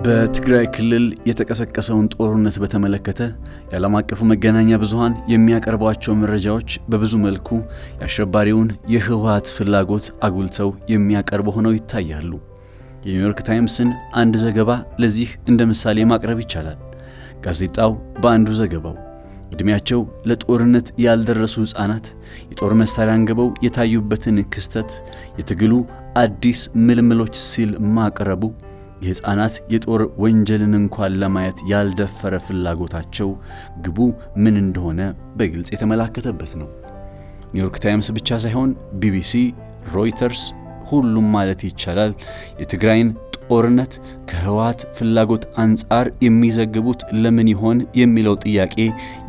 በትግራይ ክልል የተቀሰቀሰውን ጦርነት በተመለከተ የዓለም አቀፉ መገናኛ ብዙሃን የሚያቀርቧቸው መረጃዎች በብዙ መልኩ የአሸባሪውን የህወሓት ፍላጎት አጉልተው የሚያቀርቡ ሆነው ይታያሉ። የኒውዮርክ ታይምስን አንድ ዘገባ ለዚህ እንደ ምሳሌ ማቅረብ ይቻላል። ጋዜጣው በአንዱ ዘገባው እድሜያቸው ለጦርነት ያልደረሱ ህፃናት የጦር መሳሪያ አንግበው የታዩበትን ክስተት የትግሉ አዲስ ምልምሎች ሲል ማቅረቡ የህፃናት የጦር ወንጀልን እንኳን ለማየት ያልደፈረ ፍላጎታቸው ግቡ ምን እንደሆነ በግልጽ የተመላከተበት ነው። ኒውዮርክ ታይምስ ብቻ ሳይሆን ቢቢሲ፣ ሮይተርስ ሁሉም ማለት ይቻላል የትግራይን ጦርነት ከህወሓት ፍላጎት አንጻር የሚዘግቡት ለምን ይሆን የሚለው ጥያቄ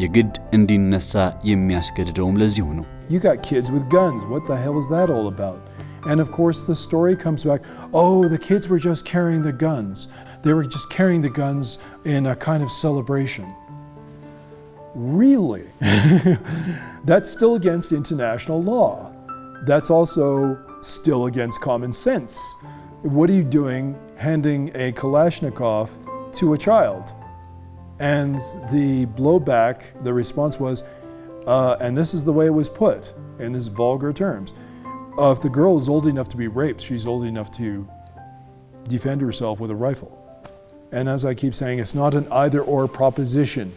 የግድ እንዲነሳ የሚያስገድደውም ለዚሁ ነው። You got kids with guns. What the hell is that all about? And of course the story comes back, oh, the kids were just carrying the guns. They were just carrying the guns in a kind of celebration. Really? That's still against international law. That's also still against common sense. What are you doing handing a Kalashnikov to a child? And the blowback, the response was, and this is the way it was put in these vulgar terms. If the girl is old enough to be raped, she's old enough to defend herself with a rifle. And as I keep saying, it's not an either-or proposition.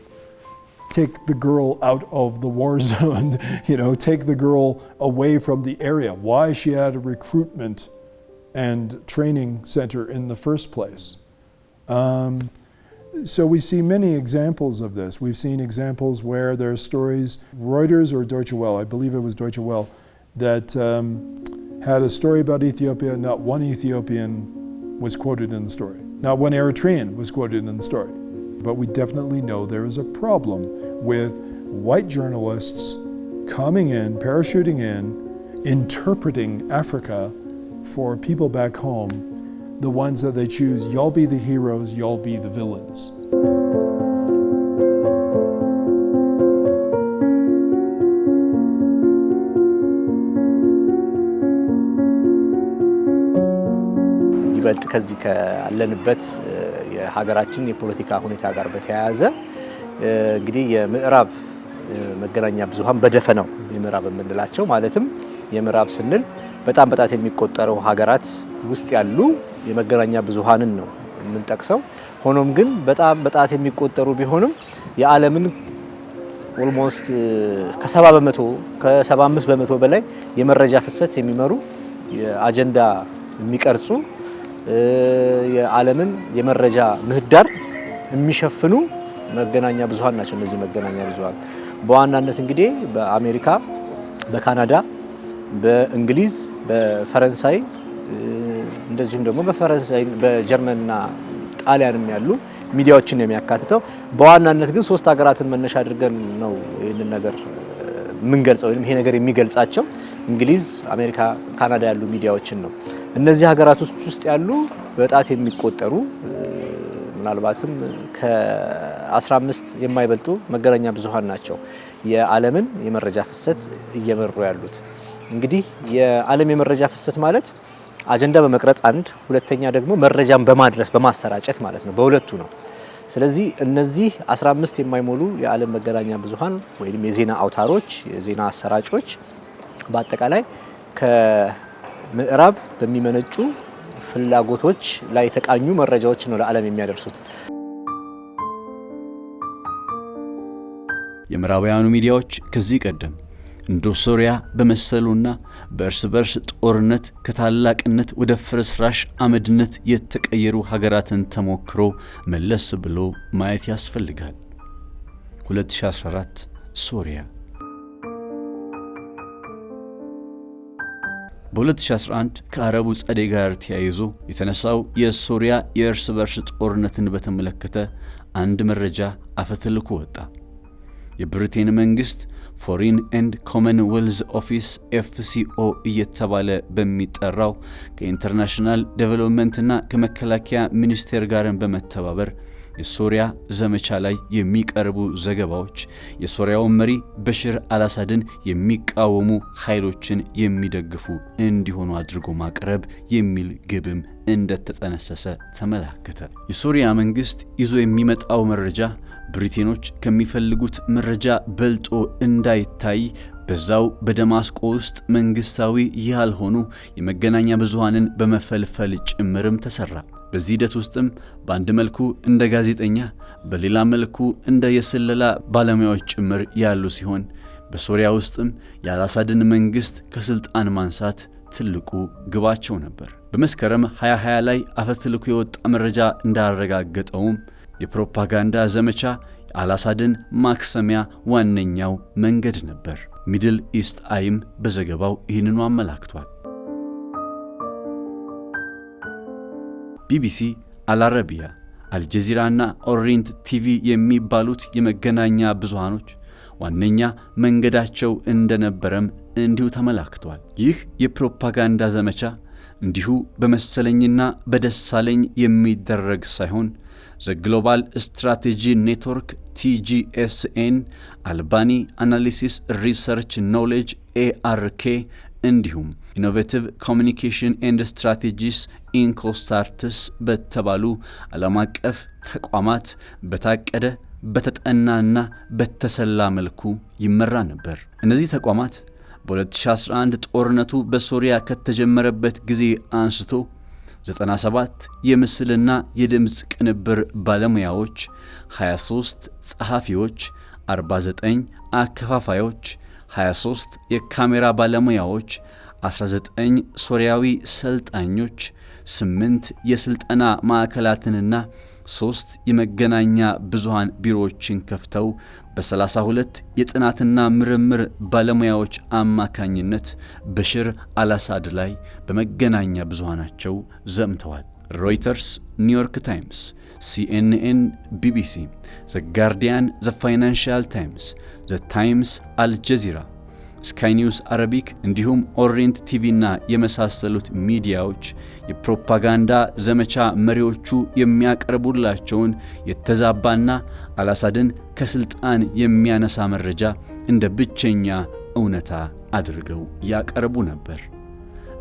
Take the girl out of the war zone, take the girl away from the area. Why she had a recruitment and training center in the first place. So we see many examples of this. We've seen examples where there are stories, Reuters or Deutsche Welle, I believe it was Deutsche Welle, that had a story about Ethiopia. Not one Ethiopian was quoted in the story. Not one Eritrean was quoted in the story. But we definitely know there is a problem with white journalists coming in, parachuting in, interpreting Africa for people back home, the ones that they choose, y'all be the heroes, y'all be the villains. ይበልጥ ከዚህ ካለንበት የሀገራችን የፖለቲካ ሁኔታ ጋር በተያያዘ እንግዲህ የምዕራብ መገናኛ ብዙሃን በደፈናው የምዕራብ የምንላቸው ማለትም የምዕራብ ስንል በጣም የሚቆጠሩ ሀገራት ውስጥ ያሉ የመገናኛ ብዙሃንን ነው የምንጠቅሰው። ሆኖም ግን በጣም የሚቆጠሩ ቢሆንም የዓለምን ኦልሞስት ከ75% በላይ የመረጃ ፍሰት የሚመሩ የአጀንዳ የሚቀርጹ የዓለምን የመረጃ ምህዳር የሚሸፍኑ መገናኛ ብዙሃን ናቸው። እነዚህ መገናኛ ብዙሃን በዋናነት እንግዲህ በአሜሪካ፣ በካናዳ፣ በእንግሊዝ፣ በፈረንሳይ እንደዚሁም ደግሞ በፈረንሳይ በጀርመንና ጣሊያንም ያሉ ሚዲያዎችን የሚያካትተው በዋናነት ግን ሶስት ሀገራትን መነሻ አድርገን ነው ይሄንን ነገር የምንገልጸው ወይም ይሄ ነገር የሚገልጻቸው እንግሊዝ፣ አሜሪካ፣ ካናዳ ያሉ ሚዲያዎችን ነው። እነዚህ ሀገራት ውስጥ ያሉ በጣት የሚቆጠሩ ምናልባትም ከ15 የማይበልጡ መገናኛ ብዙሃን ናቸው የዓለምን የመረጃ ፍሰት እየመሩ ያሉት። እንግዲህ የዓለም የመረጃ ፍሰት ማለት አጀንዳ በመቅረጽ አንድ፣ ሁለተኛ ደግሞ መረጃን በማድረስ በማሰራጨት ማለት ነው። በሁለቱ ነው። ስለዚህ እነዚህ 15 የማይሞሉ የዓለም መገናኛ ብዙሃን ወይም የዜና አውታሮች፣ የዜና አሰራጮች በአጠቃላይ ከምዕራብ በሚመነጩ ፍላጎቶች ላይ የተቃኙ መረጃዎች ነው ለዓለም የሚያደርሱት። የምዕራባውያኑ ሚዲያዎች ከዚህ ቀደም እንደ ሶሪያ በመሰሉና በእርስ በርስ ጦርነት ከታላቅነት ወደ ፍርስራሽ አመድነት የተቀየሩ ሀገራትን ተሞክሮ መለስ ብሎ ማየት ያስፈልጋል። 2014 ሶሪያ። በ2011 ከአረቡ ጸደይ ጋር ተያይዞ የተነሳው የሶሪያ የእርስ በርስ ጦርነትን በተመለከተ አንድ መረጃ አፈትልኮ ወጣ። የብሪቴን መንግስት ፎሪን ኤንድ ኮመንዌልዝ ኦፊስ FCO እየተባለ በሚጠራው ከኢንተርናሽናል ዴቨሎፕመንትና ከመከላከያ ሚኒስቴር ጋር በመተባበር የሶሪያ ዘመቻ ላይ የሚቀርቡ ዘገባዎች የሶሪያውን መሪ በሽር አልአሳድን የሚቃወሙ ኃይሎችን የሚደግፉ እንዲሆኑ አድርጎ ማቅረብ የሚል ግብም እንደተጠነሰሰ ተመላከተ። የሶሪያ መንግስት ይዞ የሚመጣው መረጃ ብሪቴኖች ከሚፈልጉት መረጃ በልጦ እንዳይታይ በዛው በደማስቆ ውስጥ መንግስታዊ ያልሆኑ የመገናኛ ብዙሃንን በመፈልፈል ጭምርም ተሰራ። በዚህ ሂደት ውስጥም በአንድ መልኩ እንደ ጋዜጠኛ በሌላ መልኩ እንደ የስለላ ባለሙያዎች ጭምር ያሉ ሲሆን በሶሪያ ውስጥም የአልአሳድን መንግስት ከስልጣን ማንሳት ትልቁ ግባቸው ነበር። በመስከረም 2020 ላይ አፈትልኮ የወጣ መረጃ እንዳረጋገጠውም የፕሮፓጋንዳ ዘመቻ አልአሳድን ማክሰሚያ ዋነኛው መንገድ ነበር። ሚድል ኢስት አይም በዘገባው ይህንኑ አመላክቷል። ቢቢሲ፣ አልአረቢያ፣ አልጀዚራና ኦሪየንት ቲቪ የሚባሉት የመገናኛ ብዙሃኖች ዋነኛ መንገዳቸው እንደነበረም እንዲሁ ተመላክቷል። ይህ የፕሮፓጋንዳ ዘመቻ እንዲሁ በመሰለኝና በደሳለኝ የሚደረግ ሳይሆን ዘ ግሎባል ስትራቴጂ ኔትወርክ TGSN፣ አልባኒ አናሊሲስ ሪሰርች ኖሌጅ ARK እንዲሁም ኢኖቬቲቭ ኮሚኒኬሽን ኤንድ ስትራቴጂስ ኢንኮስታርትስ በተባሉ ዓለም አቀፍ ተቋማት በታቀደ በተጠናና በተሰላ መልኩ ይመራ ነበር። እነዚህ ተቋማት በ2011 ጦርነቱ በሶሪያ ከተጀመረበት ጊዜ አንስቶ 97 የምስልና የድምፅ ቅንብር ባለሙያዎች፣ 23 ጸሐፊዎች፣ 49 አከፋፋዮች፣ 23 የካሜራ ባለሙያዎች፣ 19 ሶሪያዊ ሰልጣኞች፣ 8 የስልጠና ማዕከላትንና 3 የመገናኛ ብዙሃን ቢሮዎችን ከፍተው በ32 የጥናትና ምርምር ባለሙያዎች አማካኝነት በሽር አልአሳድ ላይ በመገናኛ ብዙሃናቸው ዘምተዋል። ሮይተርስ፣ ኒውዮርክ ታይምስ፣ CNN፣ ቢቢሲ፣ ዘ ጋርዲያን፣ ዘ ፋይናንሻል ታይምስ፣ ዘ ታይምስ፣ አልጀዚራ፣ ስካይ ኒውስ አረቢክ እንዲሁም ኦሪየንት ቲቪና የመሳሰሉት ሚዲያዎች የፕሮፓጋንዳ ዘመቻ መሪዎቹ የሚያቀርቡላቸውን የተዛባና አልአሳድን ከስልጣን የሚያነሳ መረጃ እንደ ብቸኛ እውነታ አድርገው ያቀርቡ ነበር።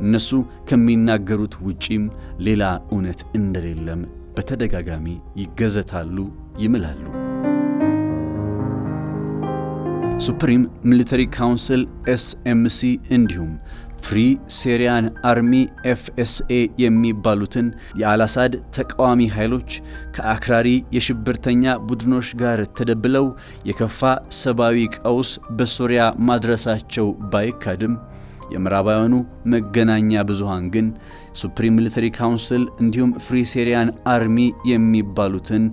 እነሱ ከሚናገሩት ውጪም ሌላ እውነት እንደሌለም በተደጋጋሚ ይገዘታሉ፣ ይምላሉ። ሱፕሪም ሚሊተሪ ካውንስል SMC እንዲሁም ፍሪ ሲሪያን አርሚ FSA የሚባሉትን የአልአሳድ ተቃዋሚ ኃይሎች ከአክራሪ የሽብርተኛ ቡድኖች ጋር ተደብለው የከፋ ሰብአዊ ቀውስ በሶሪያ ማድረሳቸው ባይካድም የምዕራባውያኑ መገናኛ ብዙሃን ግን ሱፕሪም ሚሊተሪ ካውንስል እንዲሁም ፍሪ ሲሪያን አርሚ የሚባሉትን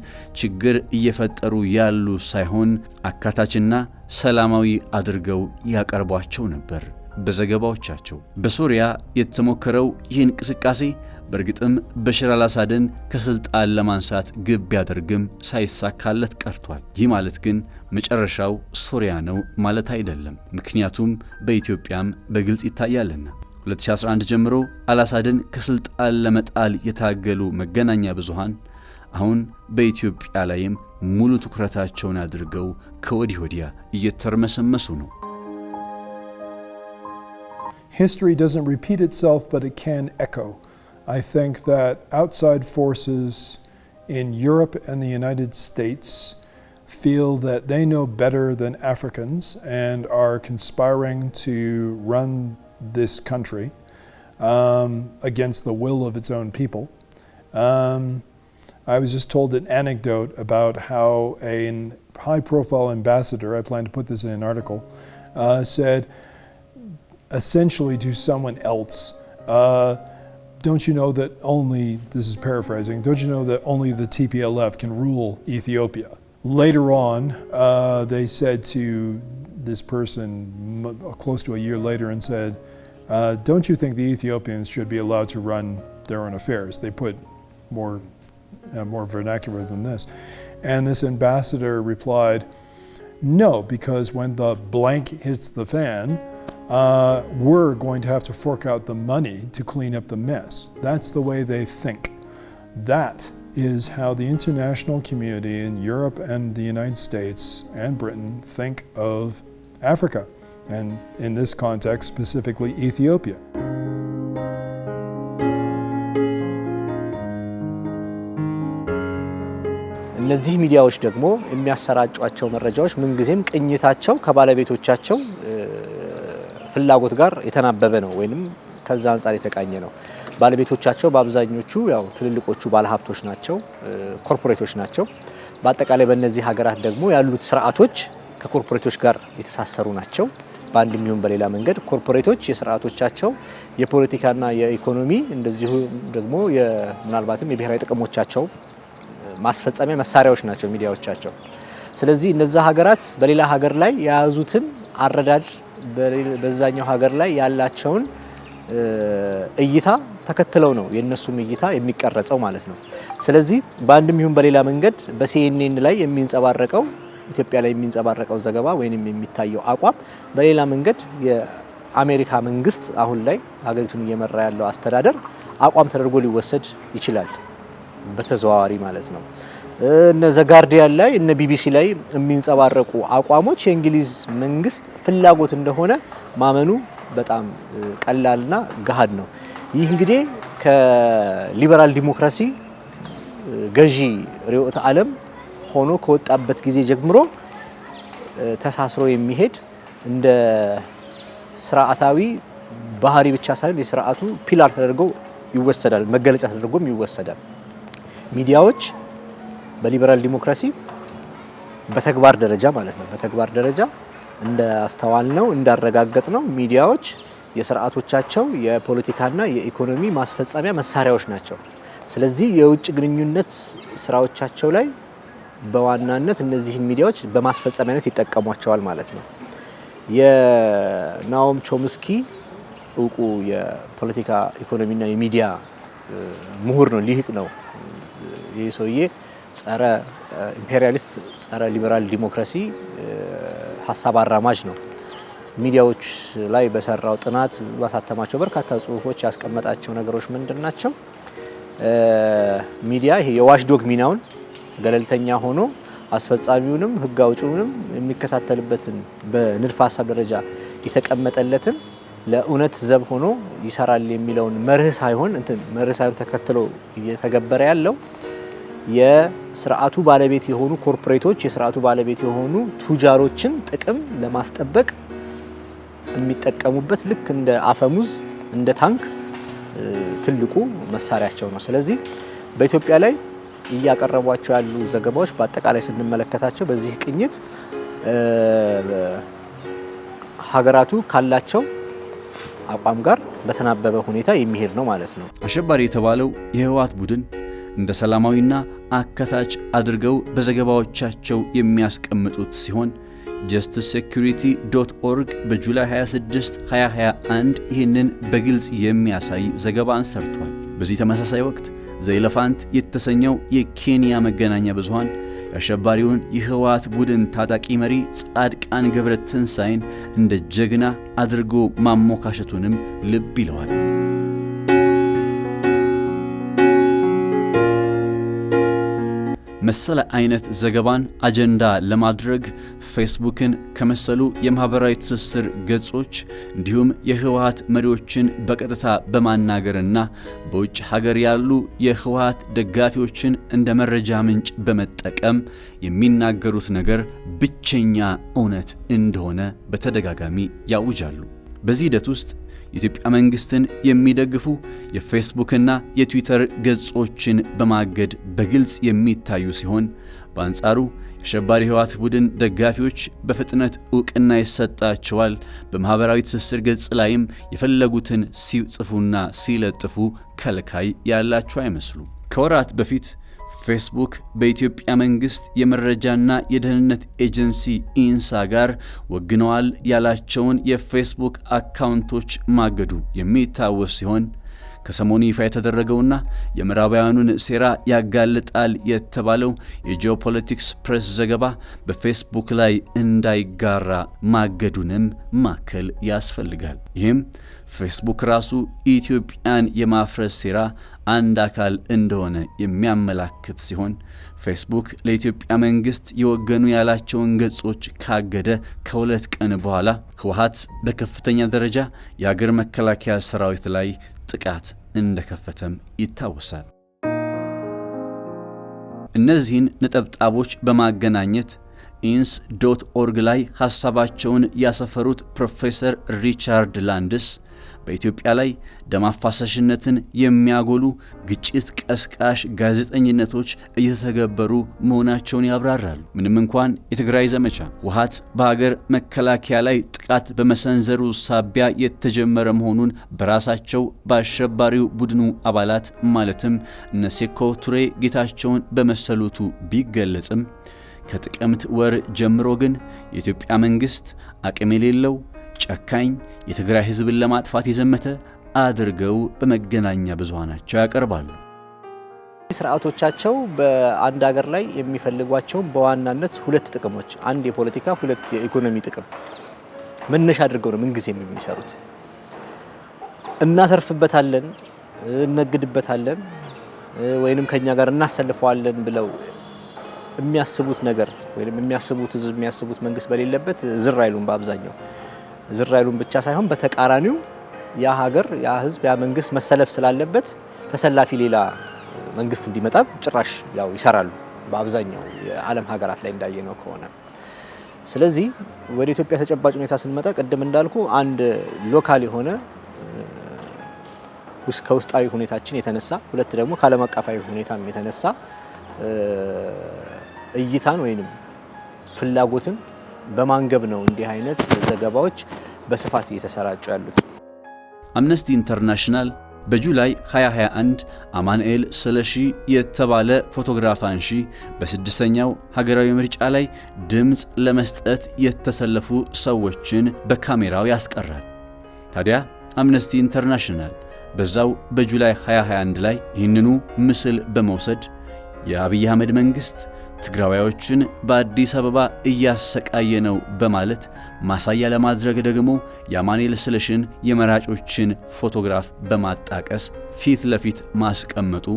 ችግር እየፈጠሩ ያሉ ሳይሆን አካታችና ሰላማዊ አድርገው ያቀርቧቸው ነበር። በዘገባዎቻቸው በሶሪያ የተሞከረው ይህ እንቅስቃሴ በእርግጥም በሽር አልአሳድን ከስልጣን ለማንሳት ግብ ቢያደርግም ሳይሳካለት ቀርቷል። ይህ ማለት ግን መጨረሻው ሶሪያ ነው ማለት አይደለም። ምክንያቱም በኢትዮጵያም በግልጽ ይታያልና 2011 ጀምሮ አልአሳድን ከስልጣን ለመጣል የታገሉ መገናኛ ብዙሃን አሁን በኢትዮጵያ ላይም ሙሉ ትኩረታቸውን አድርገው ከወዲህ ወዲያ እየተርመሰመሱ ነው። History doesn't repeat itself, but it can echo. I think that outside forces in Europe and the United States feel that they know better than Africans and are conspiring to run this country against the will of its own people. I was just told an anecdote about how a high-profile ambassador, I plan to put this in an article, said essentially to someone else, don't you know that only, this is paraphrasing, don't you know that only the TPLF can rule Ethiopia? Later on, they said to this person close to a year later and said, don't you think the Ethiopians should be allowed to run their own affairs? They put more vernacular than this. And this ambassador replied, no, because when the blank hits the fan, we're going to have to fork out the money to clean up the mess. That's the way they think. That is how the international community in Europe and the United States and Britain think of Africa, and in this context, specifically Ethiopia. እነዚህ ሚዲያዎች ደግሞ የሚያሰራጯቸው መረጃዎች ምንጊዜም ቅኝታቸው ከባለቤቶቻቸው ፍላጎት ጋር የተናበበ ነው ወይንም ከዛ አንፃር የተቃኘ ነው። ባለቤቶቻቸው በአብዛኞቹ ያው ትልልቆቹ ባለሀብቶች ናቸው፣ ኮርፖሬቶች ናቸው። በአጠቃላይ በእነዚህ ሀገራት ደግሞ ያሉት ስርዓቶች ከኮርፖሬቶች ጋር የተሳሰሩ ናቸው። በአንድም ይሁን በሌላ መንገድ ኮርፖሬቶች የስርዓቶቻቸው የፖለቲካና የኢኮኖሚ እንደዚሁ ደግሞ ምናልባትም የብሔራዊ ጥቅሞቻቸው ማስፈጸሚያ መሳሪያዎች ናቸው ሚዲያዎቻቸው። ስለዚህ እነዛ ሀገራት በሌላ ሀገር ላይ የያዙትን አረዳድ በዛኛው ሀገር ላይ ያላቸውን እይታ ተከትለው ነው የነሱም እይታ የሚቀረጸው ማለት ነው። ስለዚህ በአንድም ይሁን በሌላ መንገድ በሲኤንኤን ላይ የሚንጸባረቀው ኢትዮጵያ ላይ የሚንጸባረቀው ዘገባ ወይንም የሚታየው አቋም በሌላ መንገድ የአሜሪካ መንግስት አሁን ላይ ሀገሪቱን እየመራ ያለው አስተዳደር አቋም ተደርጎ ሊወሰድ ይችላል በተዘዋዋሪ ማለት ነው። እነ ዘ ጋርዲያን ላይ እነ ቢቢሲ ላይ የሚንጸባረቁ አቋሞች የእንግሊዝ መንግስት ፍላጎት እንደሆነ ማመኑ በጣም ቀላልና ገሃድ ነው። ይህ እንግዲህ ከሊበራል ዲሞክራሲ ገዢ ርዕዮተ ዓለም ሆኖ ከወጣበት ጊዜ ጀምሮ ተሳስሮ የሚሄድ እንደ ስርዓታዊ ባህሪ ብቻ ሳይሆን የስርዓቱ ፒላር ተደርጎ ይወሰዳል፣ መገለጫ ተደርጎም ይወሰዳል። ሚዲያዎች በሊበራል ዲሞክራሲ በተግባር ደረጃ ማለት ነው በተግባር ደረጃ እንደ አስተዋልነው እንዳረጋገጥነው ሚዲያዎች የስርዓቶቻቸው የፖለቲካና የኢኮኖሚ ማስፈጸሚያ መሳሪያዎች ናቸው። ስለዚህ የውጭ ግንኙነት ስራዎቻቸው ላይ በዋናነት እነዚህን ሚዲያዎች በማስፈጸሚያነት ይጠቀሟቸዋል ማለት ነው። የናኦም ቾምስኪ እውቁ የፖለቲካ ኢኮኖሚና የሚዲያ ምሁር ነው፣ ሊቅ ነው። ይህ ሰውዬ ጸረ ኢምፔሪያሊስት ጸረ ሊበራል ዲሞክራሲ ሀሳብ አራማጅ ነው። ሚዲያዎች ላይ በሰራው ጥናት ባሳተማቸው በርካታ ጽሁፎች ያስቀመጣቸው ነገሮች ምንድናቸው? ሚዲያ ይሄ የዋሽዶግ ሚናውን ገለልተኛ ሆኖ አስፈጻሚውንም ህግ አውጪውንም የሚከታተልበትን በንድፈ ሀሳብ ደረጃ የተቀመጠለትን ለእውነት ዘብ ሆኖ ይሰራል የሚለውን መርህ ሳይሆን ተከትሎ እየተገበረ ያለው የስርዓቱ ባለቤት የሆኑ ኮርፖሬቶች የስርዓቱ ባለቤት የሆኑ ቱጃሮችን ጥቅም ለማስጠበቅ የሚጠቀሙበት ልክ እንደ አፈሙዝ እንደ ታንክ ትልቁ መሳሪያቸው ነው። ስለዚህ በኢትዮጵያ ላይ እያቀረቧቸው ያሉ ዘገባዎች በአጠቃላይ ስንመለከታቸው በዚህ ቅኝት ሀገራቱ ካላቸው አቋም ጋር በተናበበ ሁኔታ የሚሄድ ነው ማለት ነው። አሸባሪ የተባለው የህወሓት ቡድን እንደ ሰላማዊና አካታች አድርገው በዘገባዎቻቸው የሚያስቀምጡት ሲሆን justicesecurity.org በጁላይ 26 2021 ይህንን በግልጽ የሚያሳይ ዘገባን ሰርቷል። በዚህ ተመሳሳይ ወቅት ዘኤሌፋንት የተሰኘው የኬንያ መገናኛ ብዙሃን የአሸባሪውን የህወሓት ቡድን ታጣቂ መሪ ጻድቃን ገብረትንሳኤን እንደ ጀግና አድርጎ ማሞካሸቱንም ልብ ይለዋል። መሰለ አይነት ዘገባን አጀንዳ ለማድረግ ፌስቡክን ከመሰሉ የማህበራዊ ትስስር ገጾች እንዲሁም የህወሓት መሪዎችን በቀጥታ በማናገርና በውጭ ሀገር ያሉ የህወሓት ደጋፊዎችን እንደ መረጃ ምንጭ በመጠቀም የሚናገሩት ነገር ብቸኛ እውነት እንደሆነ በተደጋጋሚ ያውጃሉ። በዚህ ሂደት ውስጥ የኢትዮጵያ መንግስትን የሚደግፉ የፌስቡክና የትዊተር ገጾችን በማገድ በግልጽ የሚታዩ ሲሆን በአንጻሩ የአሸባሪ ህወሓት ቡድን ደጋፊዎች በፍጥነት ዕውቅና ይሰጣቸዋል። በማህበራዊ ትስስር ገጽ ላይም የፈለጉትን ሲጽፉና ሲለጥፉ ከልካይ ያላቸው አይመስሉ። ከወራት በፊት ፌስቡክ በኢትዮጵያ መንግስት የመረጃና የደህንነት ኤጀንሲ ኢንሳ ጋር ወግነዋል ያላቸውን የፌስቡክ አካውንቶች ማገዱ የሚታወስ ሲሆን ከሰሞኑ ይፋ የተደረገውና የምዕራባውያኑን ሴራ ያጋልጣል የተባለው የጂኦፖለቲክስ ፕሬስ ዘገባ በፌስቡክ ላይ እንዳይጋራ ማገዱንም ማከል ያስፈልጋል። ይህም ፌስቡክ ራሱ ኢትዮጵያን የማፍረስ ሴራ አንድ አካል እንደሆነ የሚያመላክት ሲሆን ፌስቡክ ለኢትዮጵያ መንግስት የወገኑ ያላቸውን ገጾች ካገደ ከ2 ቀን በኋላ ህወሓት በከፍተኛ ደረጃ የአገር መከላከያ ሰራዊት ላይ ጥቃት እንደከፈተም ይታወሳል። እነዚህን ነጠብጣቦች በማገናኘት ins.org ላይ ሐሳባቸውን ያሰፈሩት ፕሮፌሰር ሪቻርድ ላንድስ በኢትዮጵያ ላይ ደም አፋሳሽነትን የሚያጎሉ ግጭት ቀስቃሽ ጋዜጠኝነቶች እየተገበሩ መሆናቸውን ያብራራሉ። ምንም እንኳን የትግራይ ዘመቻ ህወሓት በሀገር መከላከያ ላይ ጥቃት በመሰንዘሩ ሳቢያ የተጀመረ መሆኑን በራሳቸው በአሸባሪው ቡድኑ አባላት ማለትም እነ ሴኮ ቱሬ ጌታቸውን በመሰሉቱ ቢገለጽም ከጥቅምት ወር ጀምሮ ግን የኢትዮጵያ መንግስት አቅም የሌለው ጨካኝ የትግራይ ህዝብን ለማጥፋት የዘመተ አድርገው በመገናኛ ብዙሃናቸው ያቀርባሉ። ስርዓቶቻቸው በአንድ ሀገር ላይ የሚፈልጓቸው በዋናነት 2 ጥቅሞች፣ አንድ የፖለቲካ 2 የኢኮኖሚ ጥቅም መነሻ አድርገው ነው ምንጊዜም የሚሰሩት። እናተርፍበታለን፣ እነግድበታለን ወይንም ከኛ ጋር እናሰልፈዋለን ብለው የሚያስቡት ነገር ወይንም የሚያስቡት መንግስት በሌለበት ዝር አይሉም። በአብዛኛው ዝር አይሉም ብቻ ሳይሆን በተቃራኒው ያ ሀገር ያ ህዝብ ያ መንግስት መሰለፍ ስላለበት ተሰላፊ ሌላ መንግስት እንዲመጣ ጭራሽ ያው ይሰራሉ በአብዛኛው የዓለም ሀገራት ላይ እንዳየነው ከሆነ። ስለዚህ ወደ ኢትዮጵያ ተጨባጭ ሁኔታ ስንመጣ ቀደም እንዳልኩ አንድ ሎካል የሆነ ከውስጣዊ ሁኔታችን የተነሳ፣ ሁለት ደግሞ ከዓለም አቀፋዊ ሁኔታም የተነሳ እይታን ወይንም ፍላጎትን በማንገብ ነው እንዲህ አይነት ዘገባዎች በስፋት እየተሰራጩ ያሉት። አምነስቲ ኢንተርናሽናል በጁላይ 2021 አማኑኤል ስለሺ የተባለ ፎቶግራፍ አንሺ በ6ኛው ሀገራዊ ምርጫ ላይ ድምጽ ለመስጠት የተሰለፉ ሰዎችን በካሜራው ያስቀራል። ታዲያ አምነስቲ ኢንተርናሽናል በዛው በጁላይ 2021 ላይ ይህንኑ ምስል በመውሰድ የአብይ አህመድ መንግስት ትግራዋዮችን በአዲስ አበባ እያሰቃየ ነው በማለት ማሳያ ለማድረግ ደግሞ የአማኑኤል ስለሺን የመራጮችን ፎቶግራፍ በማጣቀስ ፊት ለፊት ማስቀመጡ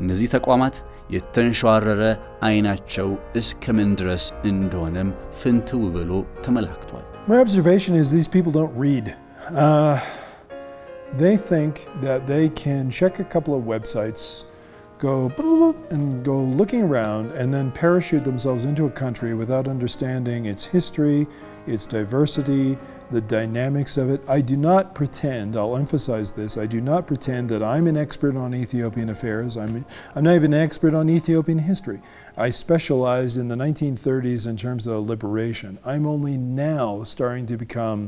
እነዚህ ተቋማት የተንሸዋረረ አይናቸው እስከምን ድረስ እንደሆነም ፍንትው ብሎ ተመላክቷል። My observation is these people don't read. They think that they can check a couple of websites, go looking around and then parachute themselves into a country without understanding its history, its diversity, the dynamics of it. I do not pretend, I'll emphasize this, I do not pretend that I'm an expert on Ethiopian affairs. I'm not even an expert on Ethiopian history. I specialized in the 1930s in terms of liberation. I'm only now starting to become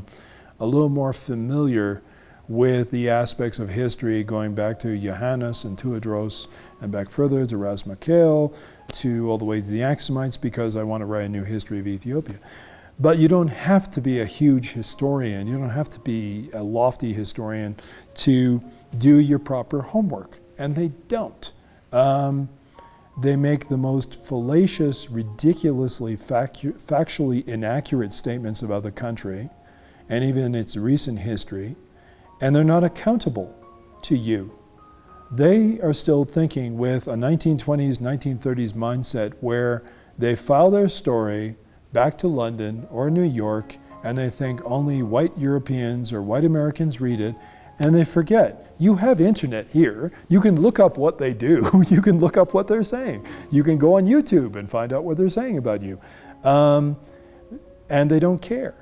a little more familiar with the aspects of history going back to Johannes and Tewodros and back further to Ras Mikhael to all the way to the Axumites because I want to write a new history of Ethiopia. But you don't have to be a huge historian, you don't have to be a lofty historian to do your proper homework, and they don't. They make the most fallacious, ridiculously factually inaccurate statements about the country and even its recent history, and they're not accountable to you. They are still thinking with a 1920s, 1930s mindset where they file their story back to London or New York and they think only white Europeans or white Americans read it, and they forget you have internet here. You can look up what they do. You can look up what they're saying. You can go on YouTube and find out what they're saying about you. And they don't care.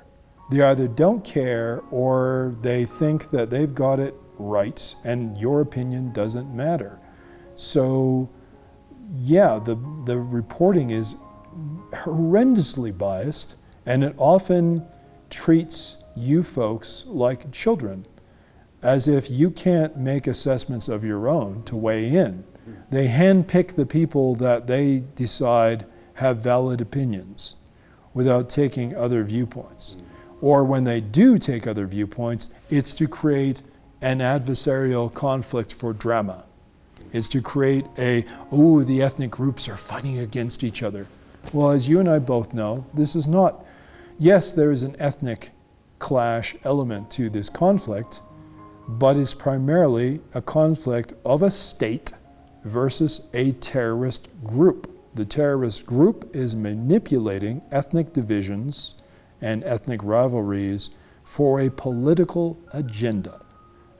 They either don't care or they think that they've got it right and your opinion doesn't matter. So yeah, the reporting is horrendously biased, and it often treats you folks like children, as if you can't make assessments of your own to weigh in. They handpick the people that they decide have valid opinions without taking other viewpoints. Or when they do take other viewpoints, it's to create an adversarial conflict for drama. It's to create the ethnic groups are fighting against each other. Well, as you and I both know, this is not, yes, there is an ethnic clash element to this conflict, but it's primarily a conflict of a state versus a terrorist group. The terrorist group is manipulating ethnic divisions and ethnic rivalries for a political agenda.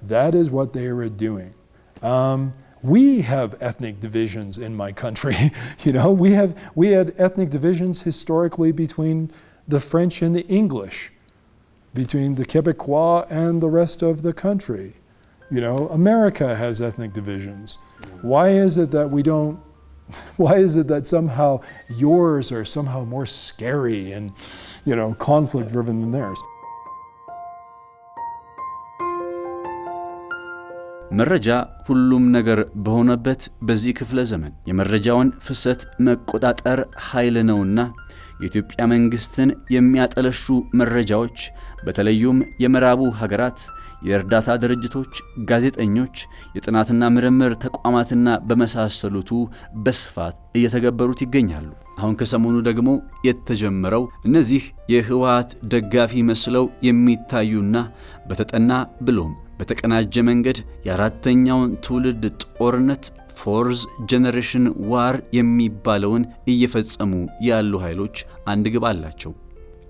That is what they are doing. We have ethnic divisions in my country. We had ethnic divisions historically between the French and the English, between the Quebecois and the rest of the country. America has ethnic divisions. Why is it that somehow yours are somehow more scary and, conflict driven than theirs? መረጃ ሁሉም ነገር በሆነበት በዚህ ክፍለ ዘመን የመረጃውን ፍሰት መቆጣጠር ኃይል ነውና የኢትዮጵያ መንግስትን የሚያጠለሹ መረጃዎች በተለይም የምዕራቡ ሀገራት የእርዳታ ድርጅቶች፣ ጋዜጠኞች፣ የጥናትና ምርምር ተቋማትና በመሳሰሉቱ በስፋት እየተገበሩት ይገኛሉ። አሁን ከሰሞኑ ደግሞ የተጀመረው እነዚህ የህወሓት ደጋፊ መስለው የሚታዩና በተጠና ብሎም በተቀናጀ መንገድ የአራተኛውን ትውልድ ጦርነት ፎርዝ ጄነሬሽን ዋር የሚባለውን እየፈጸሙ ያሉ ኃይሎች አንድ ግብ አላቸው።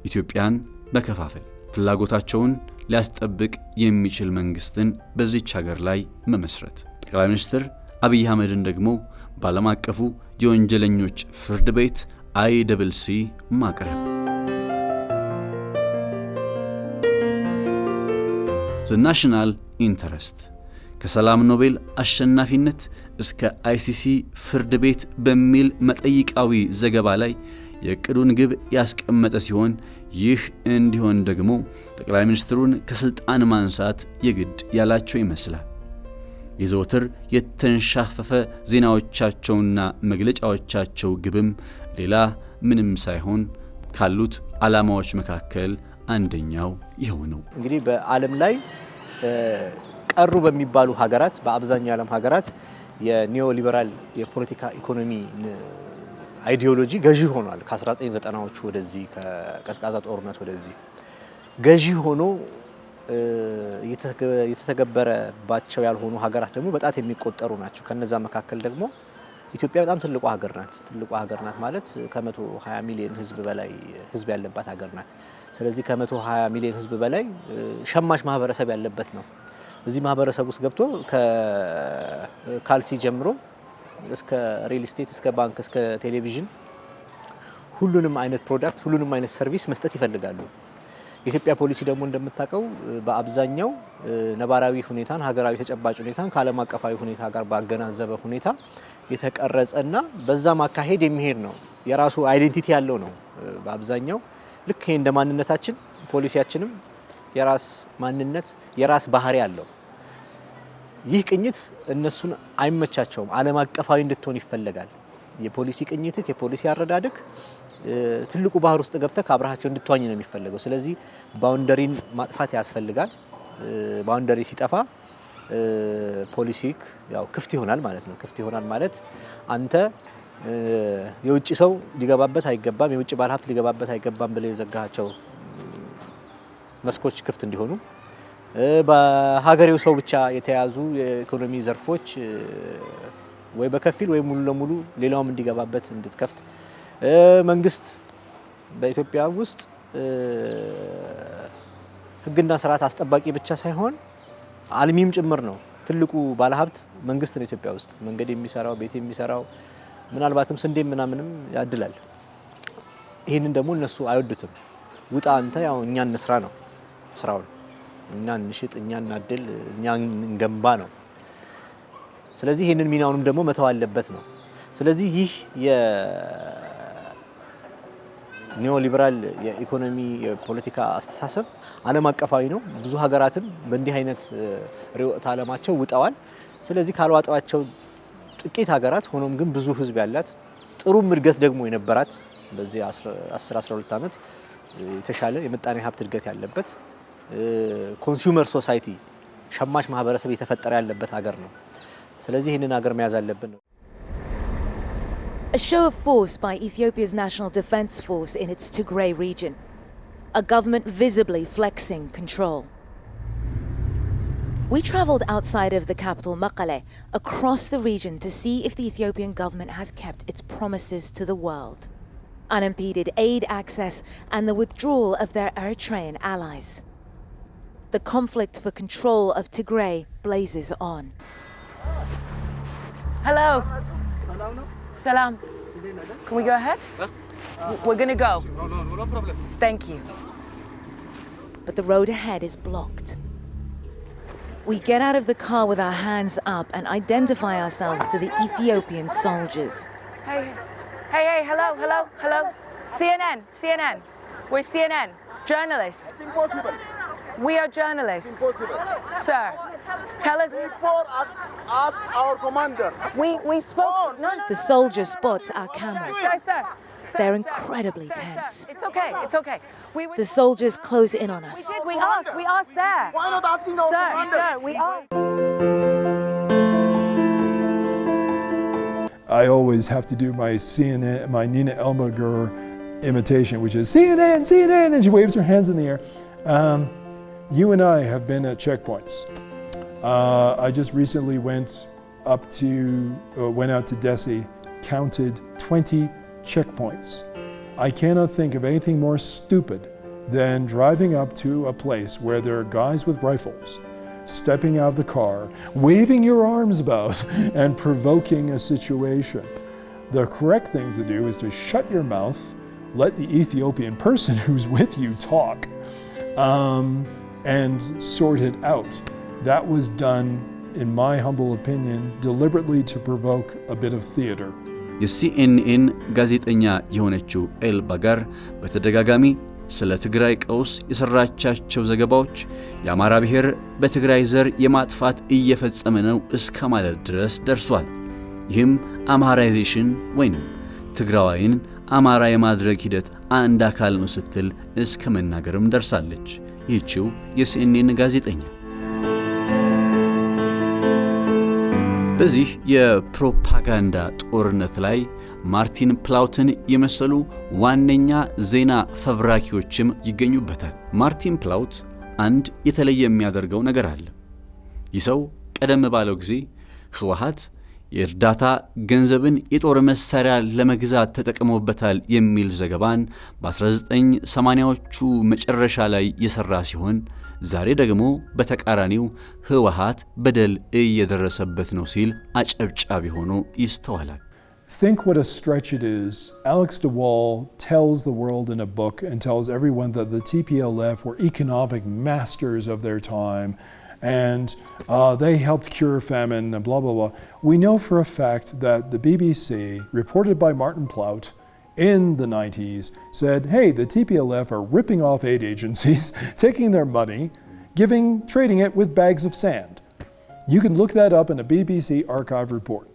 ኢትዮጵያን መከፋፈል፣ ፍላጎታቸውን ሊያስጠብቅ የሚችል መንግስትን በዚች ሀገር ላይ መመስረት፣ ጠቅላይ ሚኒስትር አብይ አህመድን ደግሞ በዓለም አቀፉ የወንጀለኞች ፍርድ ቤት ICC ማቅረብ። The National Interest ከሰላም ኖቤል አሸናፊነት እስከ ICC ፍርድ ቤት በሚል መጠይቃዊ ዘገባ ላይ የቅዱን ግብ ያስቀመጠ ሲሆን ይህ እንዲሆን ደግሞ ጠቅላይ ሚኒስትሩን ከስልጣን ማንሳት የግድ ያላቸው ይመስላል። የዘወትር የተንሻፈፈ ዜናዎቻቸውና መግለጫዎቻቸው ግብም ሌላ ምንም ሳይሆን ካሉት ዓላማዎች መካከል አንደኛው ይኸው ነው። እንግዲህ በዓለም ላይ ቀሩ በሚባሉ ሀገራት በአብዛኛው የዓለም ሀገራት የኒዮ ሊበራል የፖለቲካ ኢኮኖሚ አይዲዮሎጂ ገዢ ሆኗል። ከ1990ዎቹ ወደዚህ ከቀዝቃዛ ጦርነት ወደዚህ ገዢ ሆኖ የተተገበረባቸው ያልሆኑ ሀገራት ደግሞ በጣት የሚቆጠሩ ናቸው። ከነዛ መካከል ደግሞ ኢትዮጵያ በጣም ትልቋ ሀገር ናት። ትልቋ ሀገር ናት ማለት ከ120 ሚሊዮን ህዝብ በላይ ህዝብ ያለባት ሀገር ናት። ስለዚህ ከ120 ሚሊዮን ህዝብ በላይ ሸማች ማህበረሰብ ያለበት ነው። እዚህ ማህበረሰብ ውስጥ ገብቶ ከካልሲ ጀምሮ እስከ ሪል ስቴት እስከ ባንክ እስከ ቴሌቪዥን ሁሉንም አይነት ፕሮዳክት ሁሉንም አይነት ሰርቪስ መስጠት ይፈልጋሉ። የኢትዮጵያ ፖሊሲ ደግሞ እንደምታውቀው በአብዛኛው ነባራዊ ሁኔታን ሀገራዊ ተጨባጭ ሁኔታን ከዓለም አቀፋዊ ሁኔታ ጋር ባገናዘበ ሁኔታ የተቀረጸና በዛ ማካሄድ የሚሄድ ነው። የራሱ አይዴንቲቲ ያለው ነው። በአብዛኛው ልክ እንደ ማንነታችን ፖሊሲያችንም የራስ ማንነት የራስ ባህሪ ያለው። ይህ ቅኝት እነሱን አይመቻቸውም። ዓለም አቀፋዊ እንድትሆን ይፈልጋል። የፖሊሲ ቅኝትክ የፖሊሲ አረዳድክ ትልቁ ባህር ውስጥ ገብተህ አብራሃቸው እንድትዋኝ ነው የሚፈልገው። ስለዚህ ባውንደሪን ማጥፋት ያስፈልጋል። ባውንደሪ ሲጠፋ ፖሊሲክ ያው ክፍት ይሆናል ማለት ነው። ክፍት ይሆናል ማለት አንተ የውጭ ሰው ሊገባበት አይገባም፣ የውጭ ባለሀብት ሊገባበት አይገባም ብለህ የዘጋሃቸው መስኮች ክፍት እንዲሆኑ፣ በሀገሬው ሰው ብቻ የተያዙ የኢኮኖሚ ዘርፎች ወይ በከፊል ወይ ሙሉ ለሙሉ ሌላውም እንዲገባበት እንድትከፍት፣ መንግስት በኢትዮጵያ ውስጥ ህግና ስርዓት አስጠባቂ ብቻ ሳይሆን አልሚም ጭምር ነው። ትልቁ ባለሀብት መንግስት ነው። ኢትዮጵያ ውስጥ መንገድ የሚሰራው ቤት የሚሰራው ምናልባትም ስንዴ ምናምንም ያድላል። ይሄንን ደግሞ እነሱ አይወዱትም። ውጣ አንተ ያው እኛ እንስራ ነው ስራውን፣ እኛ እንሽጥ፣ እኛ እናድል፣ እኛ እንገንባ ነው። ስለዚህ ይሄንን ሚናውንም ደግሞ መተው አለበት ነው። ስለዚህ ይህ የኒዮ ሊበራል የኢኮኖሚ የፖለቲካ አስተሳሰብ ዓለም አቀፋዊ ነው። ብዙ ሀገራትን በእንዲህ አይነት ርዕዮተ ዓለማቸው ውጠዋል። ስለዚህ ካልዋጣቸው ጥቂት ሀገራት ሆኖም ግን ብዙ ህዝብ ያላት ጥሩም እድገት ደግሞ የነበራት በዚህ 10-12 ዓመት የተሻለ የምጣኔ ሀብት እድገት ያለበት ኮንሱመር ሶሳይቲ ሸማች ማህበረሰብ የተፈጠረ ያለበት ሀገር ነው ስለዚህ ይሄንን ሀገር መያዝ አለብን ነው A show of force by Ethiopia's National Defense Force in its Tigray region, a government visibly flexing control. We traveled outside of the capital Mekelle, across the region to see if the Ethiopian government has kept its promises to the world. Unimpeded aid access and the withdrawal of their Eritrean allies. The conflict for control of Tigray blazes on. Hello. Salam. Can we go ahead? We're gonna go. No problem. Thank you. But the road ahead is blocked. We get out of the car with our hands up and identify ourselves to the Ethiopian soldiers. Hey, hello. CNN. We're CNN, journalists. It's impossible. We are journalists. It's impossible. Sir, tell us. Before ask our commander. We spoke. No. The soldier spots our camera. Sir. They're incredibly tense. It's okay. The soldiers close in on us. We asked there. Why not asking our commander? Sir, we asked. I always have to do my CNN, my Nina Elmager imitation, which is CNN, and she waves her hands in the air. You and I have been at checkpoints. I just recently went out to Dessie, counted 20 checkpoints. I cannot think of anything more stupid than driving up to a place where there are guys with rifles, stepping out of the car, waving your arms about, and provoking a situation. The correct thing to do is to shut your mouth, let the Ethiopian person who's with you talk, and sort it out. That was done, in my humble opinion, deliberately to provoke a bit of theater. የሲኤንኤን ጋዜጠኛ የሆነችው ኤልባጋር በተደጋጋሚ ስለ ትግራይ ቀውስ የሰራቻቸው ዘገባዎች የአማራ ብሔር በትግራይ ዘር የማጥፋት እየፈጸመ ነው እስከ ማለት ድረስ ደርሷል። ይህም አማራይዜሽን ወይንም ትግራዋይን አማራ የማድረግ ሂደት አንድ አካል ነው ስትል እስከ መናገርም ደርሳለች። ይህችው የሲኤንኤን ጋዜጠኛ በዚህ የፕሮፓጋንዳ ጦርነት ላይ ማርቲን ፕላውትን የመሰሉ ዋነኛ ዜና ፈብራኪዎችም ይገኙበታል። ማርቲን ፕላውት አንድ የተለየ የሚያደርገው ነገር አለ። ይህ ሰው ቀደም ባለው ጊዜ ህወሓት የእርዳታ ገንዘብን የጦር መሳሪያ ለመግዛት ተጠቅሞበታል የሚል ዘገባን በ1980ዎቹ መጨረሻ ላይ የሰራ ሲሆን ዛሬ ደግሞ በተቃራኒው ህወሓት በደል እየደረሰበት ነው ሲል አጨብጫቢ ሆኖ ይስተዋላል። Think what a stretch it is. Alex de Waal tells the world in a book and tells everyone that the TPLF were economic masters of their time and they helped cure famine and blah, blah, blah. We know for a fact that the BBC, reported by Martin Plaut in the 90s, said, hey, the TPLF are ripping off aid agencies, taking their money, trading it with bags of sand. You can look that up in a BBC archive report.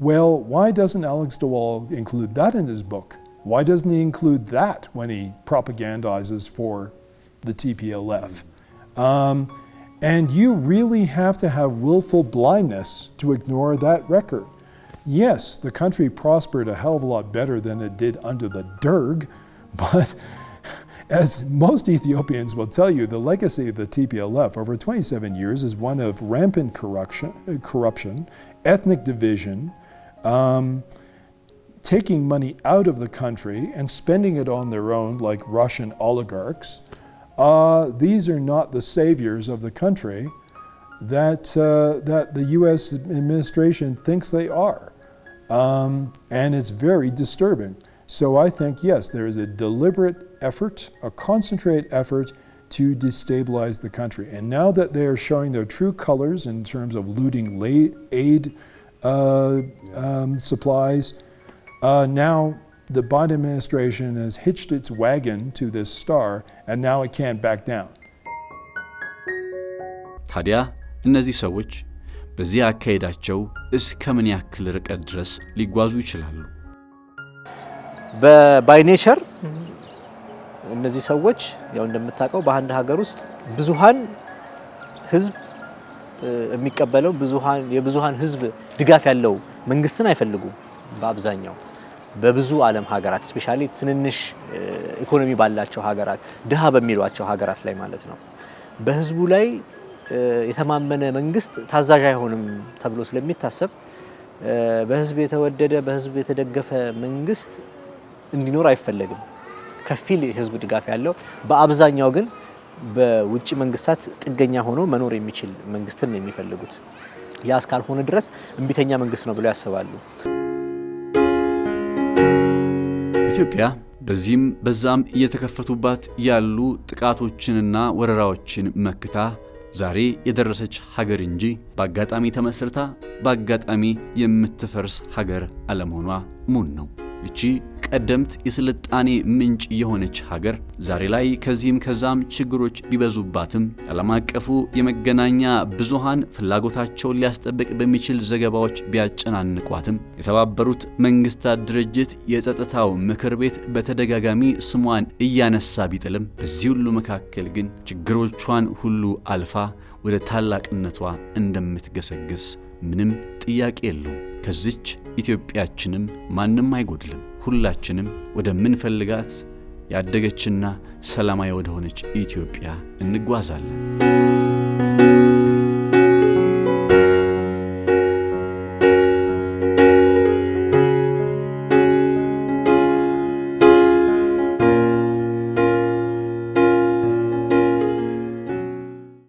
Well, why doesn't Alex de Waal include that in his book? Why doesn't he include that when he propagandizes for the TPLF? And you really have to have willful blindness to ignore that record. Yes, the country prospered a hell of a lot better than it did under the Derg, but as most Ethiopians will tell you, the legacy of the TPLF over 27 years is one of rampant corruption, ethnic division, taking money out of the country and spending it on their own like Russian oligarchs. These are not the saviors of the country that the U.S. administration thinks they are. And it's very disturbing. So I think, yes, there is a deliberate effort, a concentrated effort to destabilize the country. And now that they are showing their true colors in terms of looting aid supplies, now the Biden administration has hitched its wagon to this star, and now it can't back down. ታዲያ እነዚህ ሰዎች በዚህ አካሄዳቸው እስከ ምን ያክል ርቀት ድረስ ሊጓዙ ይችላሉ? በባይ ኔቸር እነዚህ ሰዎች ያው እንደምታውቀው በአንድ ሀገር ውስጥ ብዙሃን ህዝብ የሚቀበለው የብዙሃን ህዝብ ድጋፍ ያለው መንግስትን አይፈልጉም በአብዛኛው በብዙ ዓለም ሀገራት ስፔሻሊ ትንንሽ ኢኮኖሚ ባላቸው ሀገራት ድሃ በሚሏቸው ሀገራት ላይ ማለት ነው በህዝቡ ላይ የተማመነ መንግስት ታዛዥ አይሆንም ተብሎ ስለሚታሰብ በህዝብ የተወደደ በህዝብ የተደገፈ መንግስት እንዲኖር አይፈልግም ከፊል ህዝብ ድጋፍ ያለው በአብዛኛው ግን በውጪ መንግስታት ጥገኛ ሆኖ መኖር የሚችል መንግስትን የሚፈልጉት ያ እስካልሆነ ድረስ እንቢተኛ መንግስት ነው ብለው ያስባሉ ኢትዮጵያ በዚህም በዛም እየተከፈቱባት ያሉ ጥቃቶችንና ወረራዎችን መክታ ዛሬ የደረሰች ሀገር እንጂ በአጋጣሚ ተመስርታ በአጋጣሚ የምትፈርስ ሀገር አለመሆኗ ሙን ነው እቺ ቀደምት የስልጣኔ ምንጭ የሆነች ሀገር ዛሬ ላይ ከዚህም ከዛም ችግሮች ቢበዙባትም ዓለም አቀፉ የመገናኛ ብዙሃን ፍላጎታቸውን ሊያስጠብቅ በሚችል ዘገባዎች ቢያጨናንቋትም የተባበሩት መንግስታት ድርጅት የጸጥታው ምክር ቤት በተደጋጋሚ ስሟን እያነሳ ቢጥልም በዚህ ሁሉ መካከል ግን ችግሮቿን ሁሉ አልፋ ወደ ታላቅነቷ እንደምትገሰግስ ምንም ጥያቄ የለውም ከዚች ኢትዮጵያችንም ማንም አይጎድልም ሁላችንም ወደምንፈልጋት ያደገችና ሰላማዊ ወደ ሆነች ኢትዮጵያ እንጓዛለን